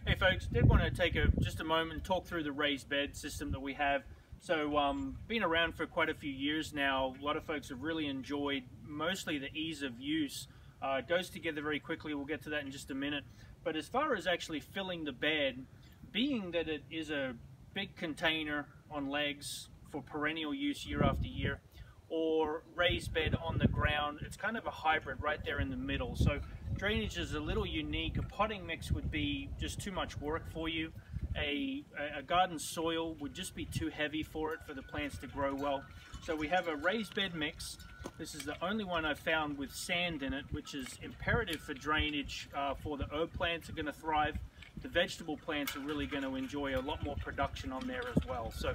Hey folks, did want to take just a moment and talk through the raised bed system that we have. So been around for quite a few years now. A lot of folks have really enjoyed mostly the ease of use. It goes together very quickly. We'll get to that in just a minute. But as far as actually filling the bed, being that it is a big container on legs for perennial use year after year, or raised bed on the ground, it's kind of a hybrid right there in the middle. So drainage is a little unique. A potting mix would be just too much work for you. A garden soil would just be too heavy for it for the plants to grow well. So we have a raised bed mix. This is the only one I've found with sand in it, which is imperative for drainage for the herb plants are going to thrive. The vegetable plants are really going to enjoy a lot more production on there as well. So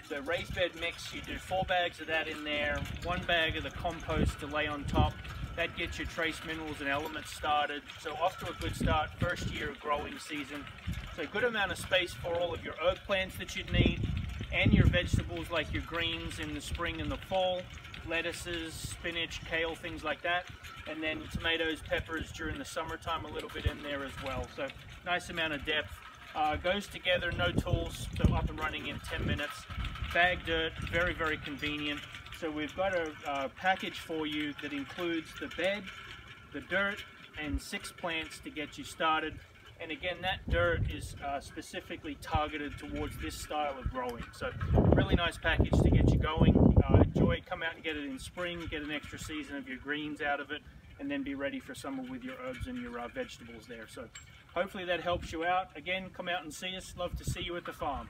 the raised bed mix, you do 4 bags of that in there, 1 bag of the compost to lay on top. That gets your trace minerals and elements started. So off to a good start, first year of growing season. So a good amount of space for all of your herb plants that you'd need, and your vegetables like your greens in the spring and the fall, lettuces, spinach, kale, things like that. And then tomatoes, peppers during the summertime, a little bit in there as well. So nice amount of depth. Goes together, no tools, so up and running in 10 minutes. Bag dirt, very, very convenient. So we've got a package for you that includes the bed, the dirt, and 6 plants to get you started. And again, that dirt is specifically targeted towards this style of growing. So really nice package to get you going. Enjoy, come out and get it in spring, get an extra season of your greens out of it, and then be ready for summer with your herbs and your vegetables there. So hopefully that helps you out. Again, come out and see us. Love to see you at the farm.